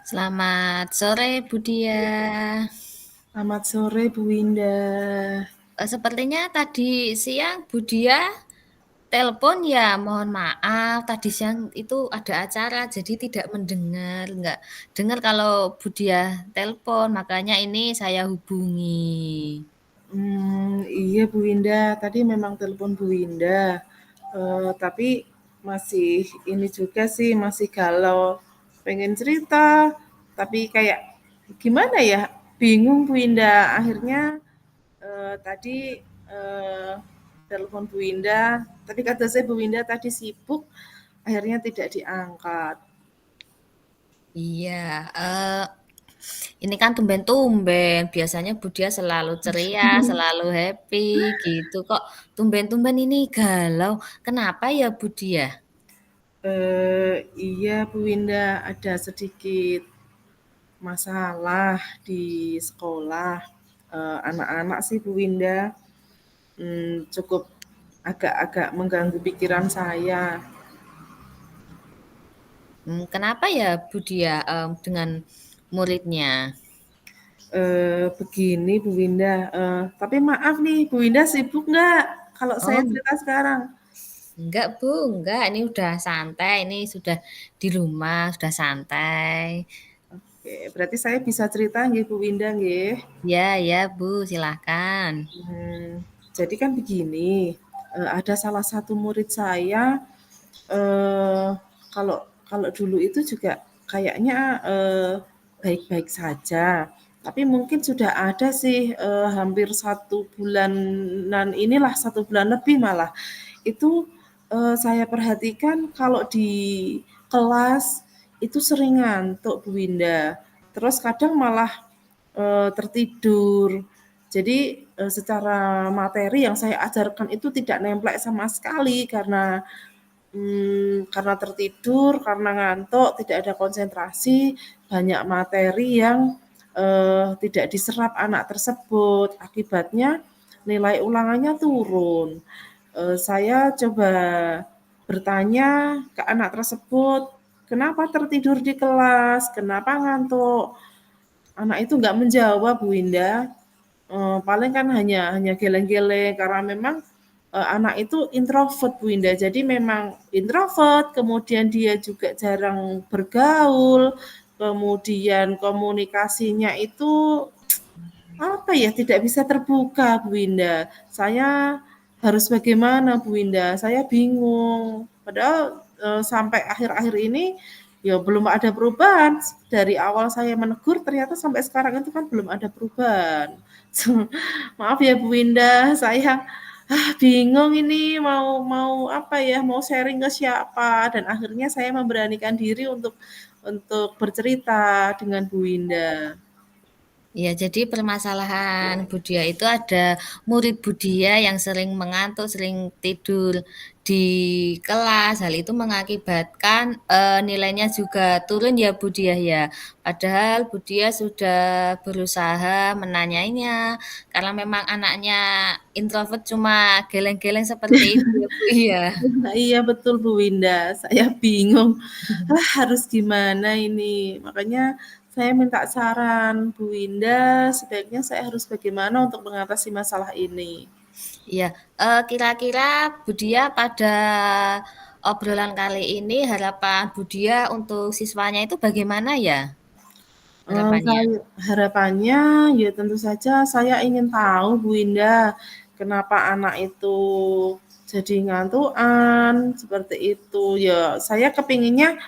Selamat sore Bu Dia. Selamat sore Bu Windah. Sepertinya tadi siang Bu Dia telepon ya, mohon maaf tadi siang itu ada acara jadi tidak mendengar, nggak dengar kalau Bu Dia telepon, makanya ini saya hubungi. Iya Bu Windah, tadi memang telepon Bu Windah. Tapi masih ini juga sih, masih galau. Pengen cerita, tapi kayak gimana ya? Bingung Bu Windah. Akhirnya tadi eh, telepon Bu Windah, tapi kata saya Bu Windah tadi sibuk, akhirnya tidak diangkat. Iya, ini kan tumben-tumben, biasanya Bu Dia selalu ceria, selalu happy gitu, kok tumben-tumben ini galau, kenapa ya Bu Dia? Iya Bu Windah, ada sedikit masalah di sekolah. Anak-anak sih Bu Winda, cukup agak-agak mengganggu pikiran saya. Kenapa ya Bu Dia, dengan muridnya? Begini Bu Winda, tapi maaf nih Bu Winda sibuk nggak kalau saya Oh, cerita sekarang? enggak Bu, enggak, ini udah santai, ini sudah di rumah, sudah santai. Oke, berarti saya bisa cerita nggih Bu Winda nggih? Ya ya Bu, silahkan. Jadi kan begini, ada salah satu murid saya, eee, kalau kalau dulu itu juga kayaknya, baik-baik saja, tapi mungkin sudah ada sih, hampir 1 bulanan inilah, 1 bulan lebih malah, itu, saya perhatikan kalau di kelas itu sering ngantuk Bu Winda, terus kadang malah, tertidur. Jadi, secara materi yang saya ajarkan itu tidak nemplek sama sekali karena tertidur, karena ngantuk, tidak ada konsentrasi, banyak materi yang, tidak diserap anak tersebut. Akibatnya nilai ulangannya turun. Saya coba bertanya ke anak tersebut, "Kenapa tertidur di kelas? Kenapa ngantuk?" Anak itu nggak menjawab Bu Winda, paling kan hanya hanya geleng-geleng karena memang, anak itu introvert Bu Winda. Jadi memang introvert, kemudian dia juga jarang bergaul, kemudian komunikasinya itu apa ya, tidak bisa terbuka Bu Winda. Saya harus bagaimana Bu Winda? Saya bingung. Padahal, sampai akhir-akhir ini, ya belum ada perubahan. Dari awal saya menegur ternyata sampai sekarang itu kan belum ada perubahan. Maaf ya Bu Winda, saya, bingung ini mau mau apa ya, mau sharing ke siapa dan akhirnya saya memberanikan diri untuk bercerita dengan Bu Winda. Ya, jadi permasalahan Budia itu ada murid Budia yang sering mengantuk, sering tidur di kelas. Hal itu mengakibatkan nilainya juga turun ya Budia ya. Padahal Budia sudah berusaha menanyainya karena memang anaknya introvert cuma geleng-geleng seperti itu ya Bu iya. Nah, iya betul Bu Winda, saya bingung, harus gimana ini. Makanya saya minta saran Bu Winda, sebaiknya saya harus bagaimana untuk mengatasi masalah ini. Iya, kira-kira Budia pada obrolan kali ini harapan Budia untuk siswanya itu bagaimana ya harapannya? Saya harapannya ya tentu saja saya ingin tahu Bu Winda, kenapa anak itu jadi ngantukan, seperti itu. Ya saya kepinginnya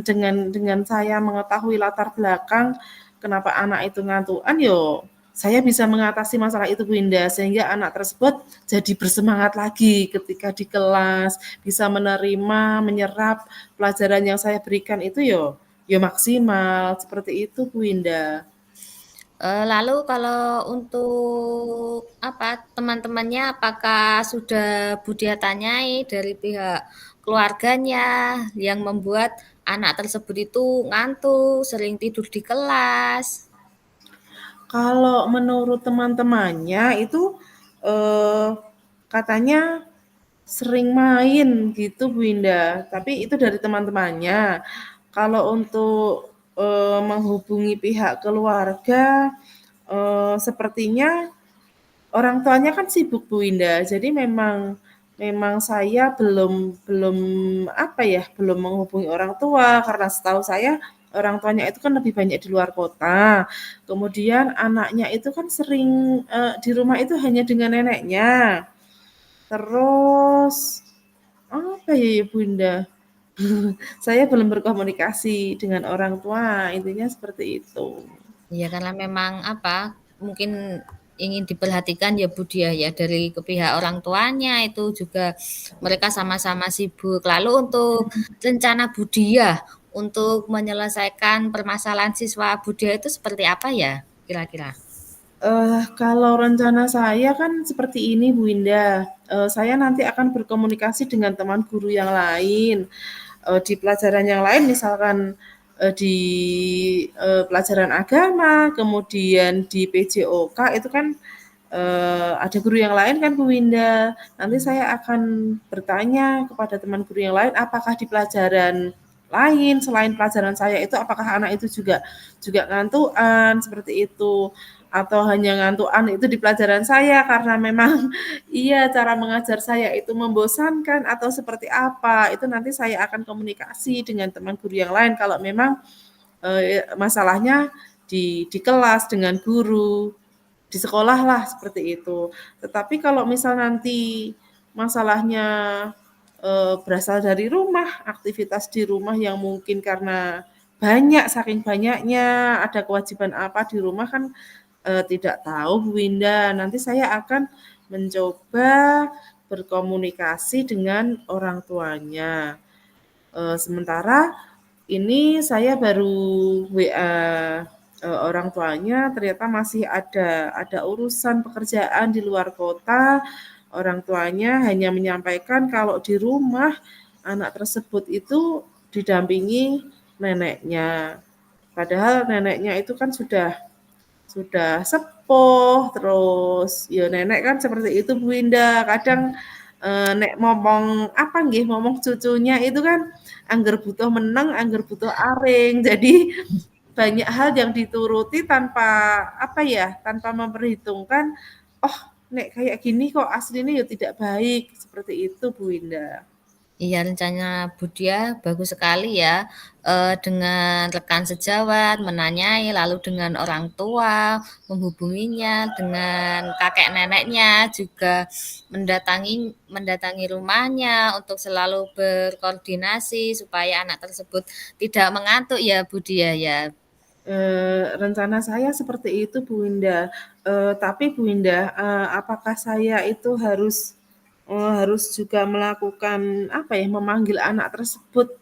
dengan saya mengetahui latar belakang kenapa anak itu ngantukan, yo saya bisa mengatasi masalah itu Bu Indah, sehingga anak tersebut jadi bersemangat lagi ketika di kelas, bisa menerima, menyerap pelajaran yang saya berikan itu yo yo maksimal, seperti itu Bu Indah. Lalu kalau untuk apa, teman-temannya apakah sudah Budia tanyai dari pihak keluarganya yang membuat anak tersebut itu ngantuk, sering tidur di kelas? Kalau menurut teman-temannya itu, eee, katanya sering main gitu Bu Indah, tapi itu dari teman-temannya. Kalau untuk, menghubungi pihak keluarga, sepertinya orang tuanya kan sibuk Bu Indah, jadi memang memang saya belum belum apa ya, belum menghubungi orang tua karena setahu saya orang tuanya itu kan lebih banyak di luar kota. Kemudian anaknya itu kan sering, di rumah itu hanya dengan neneknya. Terus apa ya Bu Indah, saya belum berkomunikasi dengan orang tua, intinya seperti itu. Ya karena memang apa, mungkin ingin diperhatikan ya Budi ya dari ke pihak orang tuanya itu juga mereka sama-sama sibuk. Lalu untuk rencana Budi ya untuk menyelesaikan permasalahan siswa Budi itu seperti apa ya kira-kira? Kalau rencana saya kan seperti ini Bu Indah, saya nanti akan berkomunikasi dengan teman guru yang lain, di pelajaran yang lain misalkan, di, pelajaran agama, kemudian di PJOK itu kan, ada guru yang lain kan Bu Indah. Nanti saya akan bertanya kepada teman guru yang lain apakah di pelajaran lain selain pelajaran saya itu apakah anak itu juga juga ngantukan seperti itu, atau hanya ngantukan itu di pelajaran saya karena memang iya cara mengajar saya itu membosankan atau seperti apa, itu nanti saya akan komunikasi dengan teman guru yang lain kalau memang, masalahnya di kelas dengan guru, di sekolah lah seperti itu. Tetapi kalau misal nanti masalahnya, berasal dari rumah, aktivitas di rumah yang mungkin karena banyak, saking banyaknya, ada kewajiban apa di rumah kan, tidak tahu Bu Winda. Nanti saya akan mencoba berkomunikasi dengan orang tuanya. Sementara ini saya baru WA, orang tuanya ternyata masih ada urusan pekerjaan di luar kota, orang tuanya hanya menyampaikan kalau di rumah anak tersebut itu didampingi neneknya. Padahal neneknya itu kan sudah sepuh, terus ya nenek kan seperti itu Bu Indah, kadang, nek momong apa nggih, momong cucunya itu kan angger butuh meneng, angger butuh aring. Jadi banyak hal yang dituruti tanpa apa ya, tanpa memperhitungkan, "Oh nek kayak gini kok aslinya ya tidak baik." Seperti itu Bu Indah. Iya, rencana Budia bagus sekali ya, dengan rekan sejawat, menanyai, lalu dengan orang tua, menghubunginya, dengan kakek neneknya, juga mendatangi mendatangi rumahnya untuk selalu berkoordinasi supaya anak tersebut tidak mengantuk ya, Budia ya. Rencana saya seperti itu Bu Indah, tapi Bu Indah, apakah saya itu harus juga melakukan apa ya, memanggil anak tersebut,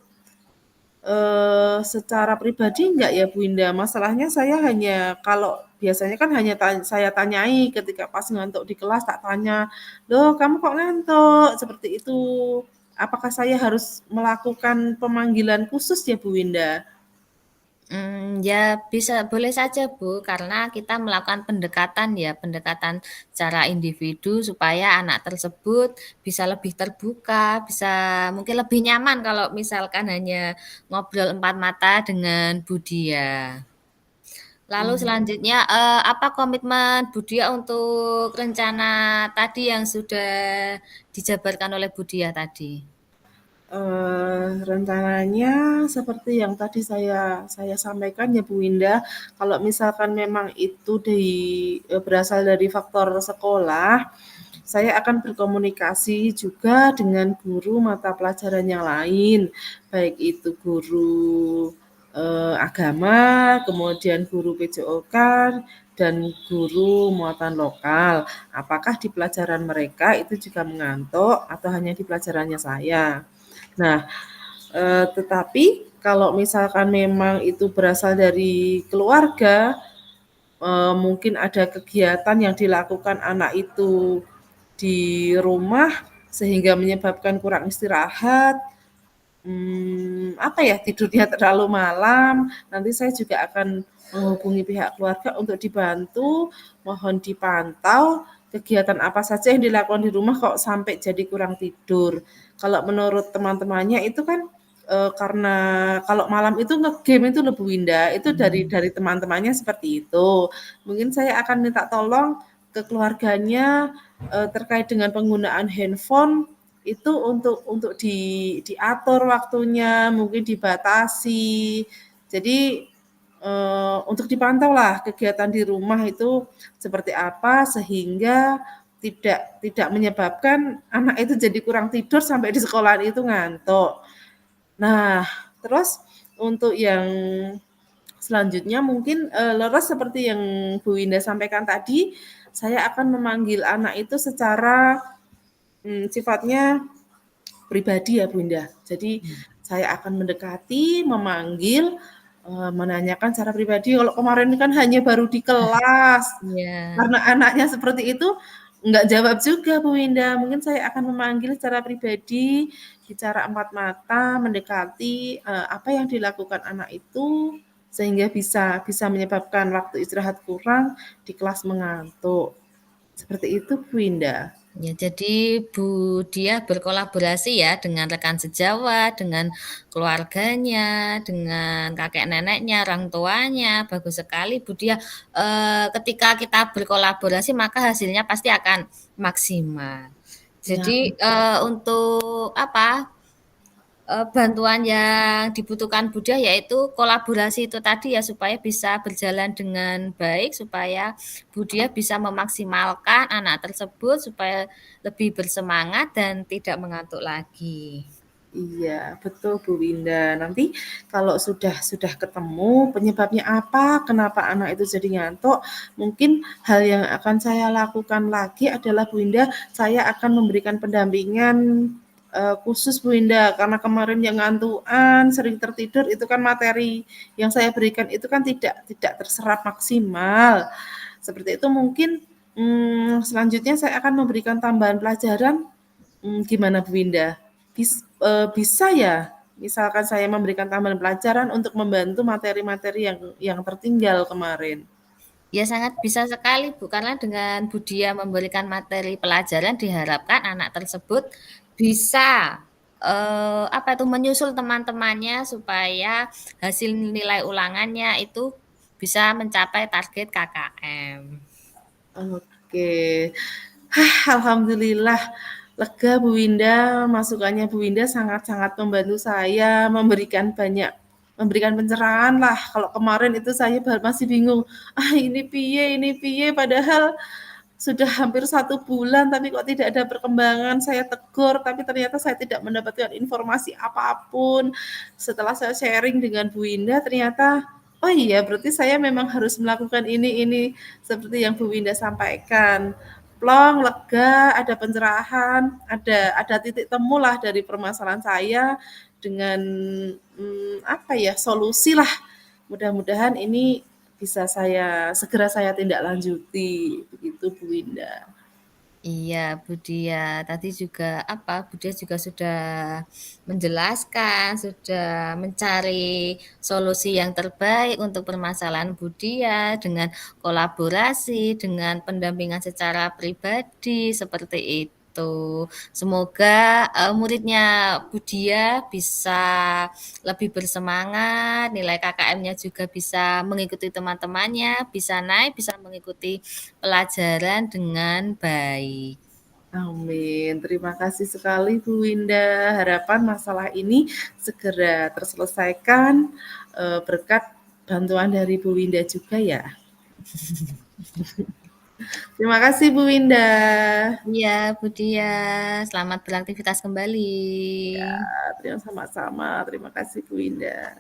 secara pribadi enggak ya Bu Indah? Masalahnya saya hanya kalau biasanya kan hanya saya tanyai ketika pas ngantuk di kelas tak tanya, "Loh kamu kok ngantuk?" Seperti itu. Apakah saya harus melakukan pemanggilan khusus ya Bu Indah? Ya bisa boleh saja Bu, karena kita melakukan pendekatan ya, pendekatan secara individu supaya anak tersebut bisa lebih terbuka, bisa mungkin lebih nyaman kalau misalkan hanya ngobrol empat mata dengan Budia. Lalu Mmm. selanjutnya, apa komitmen Budia untuk rencana tadi yang sudah dijabarkan oleh Budia tadi? Rencananya seperti yang tadi saya sampaikan ya Bu Indah, kalau misalkan memang itu berasal dari faktor sekolah, saya akan berkomunikasi juga dengan guru mata pelajaran yang lain, baik itu guru, agama, kemudian guru PJOK, dan guru muatan lokal. Apakah di pelajaran mereka itu juga mengantuk atau hanya di pelajarannya saya? Nah, tetapi kalau misalkan memang itu berasal dari keluarga, mungkin ada kegiatan yang dilakukan anak itu di rumah sehingga menyebabkan kurang istirahat, apa ya, tidurnya terlalu malam, nanti saya juga akan menghubungi pihak keluarga untuk dibantu, mohon dipantau kegiatan apa saja yang dilakukan di rumah kok sampai jadi kurang tidur. Kalau menurut teman-temannya itu kan, karena kalau malam itu nge-game itu loh Bu Winda, itu dari teman-temannya seperti itu. Mungkin saya akan minta tolong ke keluarganya, terkait dengan penggunaan handphone itu untuk diatur waktunya, mungkin dibatasi. Jadi, untuk dipantau lah kegiatan di rumah itu seperti apa, sehingga tidak menyebabkan anak itu jadi kurang tidur sampai di sekolahan itu ngantuk. Nah, terus untuk yang selanjutnya mungkin, leres seperti yang Bu Winda sampaikan tadi, saya akan memanggil anak itu secara, sifatnya pribadi ya Bu Winda. Jadi saya akan mendekati, memanggil, menanyakan secara pribadi. Kalau kemarin kan hanya baru di kelas, Iya. karena anaknya seperti itu, nggak jawab juga Bu Winda. Mungkin saya akan memanggil secara pribadi, bicara empat mata, mendekati, apa yang dilakukan anak itu, sehingga bisa bisa menyebabkan waktu istirahat kurang, di kelas mengantuk. Seperti itu Bu Winda. Ya, jadi Bu Diah berkolaborasi ya dengan rekan sejawat, dengan keluarganya, dengan kakek neneknya, orang tuanya. Bagus sekali Bu Diah. Ketika kita berkolaborasi maka hasilnya pasti akan maksimal. Ya, Jadi, untuk apa, bantuan yang dibutuhkan Bu Diah yaitu kolaborasi itu tadi ya, supaya bisa berjalan dengan baik, supaya Bu Diah bisa memaksimalkan anak tersebut supaya lebih bersemangat dan tidak mengantuk lagi. iya, betul Bu Winda. Nanti kalau sudah ketemu penyebabnya apa, kenapa anak itu jadi ngantuk, mungkin hal yang akan saya lakukan lagi adalah Bu Winda, saya akan memberikan pendampingan, khusus Bu Winda, karena kemarin yang ngantukan, sering tertidur, itu kan materi yang saya berikan itu kan tidak terserap maksimal. Seperti itu mungkin, selanjutnya saya akan memberikan tambahan pelajaran. Gimana Bu Winda? Bisa ya, misalkan saya memberikan tambahan pelajaran untuk membantu materi-materi yang tertinggal kemarin? Ya sangat bisa sekali Bu, karena dengan Bu Diah memberikan materi pelajaran diharapkan anak tersebut bisa, apa itu, menyusul teman-temannya supaya hasil nilai ulangannya itu bisa mencapai target KKM. Oke. Alhamdulillah lega Bu Winda, masukannya Bu Winda sangat-sangat membantu saya, memberikan pencerahan lah. Kalau kemarin itu saya masih bingung, ini piye, padahal sudah hampir 1 bulan tapi kok tidak ada perkembangan, saya tegur tapi ternyata saya tidak mendapatkan informasi apapun. Setelah saya sharing dengan Bu Winda ternyata, oh iya berarti saya memang harus melakukan ini, seperti yang Bu Winda sampaikan. Plong, lega, ada pencerahan, ada titik temu lah dari permasalahan saya dengan, apa ya, solusi lah. Mudah-mudahan ini bisa segera saya tindak lanjuti, begitu Bu Winda. Iya, Bu Diah. Tadi juga apa, Bu Diah juga sudah menjelaskan, sudah mencari solusi yang terbaik untuk permasalahan Bu Diah dengan kolaborasi, dengan pendampingan secara pribadi, seperti itu. Semoga, muridnya Bu Diah bisa lebih bersemangat, nilai KKM-nya juga bisa mengikuti teman-temannya, bisa naik, bisa mengikuti pelajaran dengan baik. Amin. Terima kasih sekali Bu Winda. Harapan masalah ini segera terselesaikan, berkat bantuan dari Bu Winda juga ya. Terima kasih Bu Winda. Iya, Bu Diah, selamat beraktivitas kembali. Ya, sama-sama. Terima kasih Bu Winda.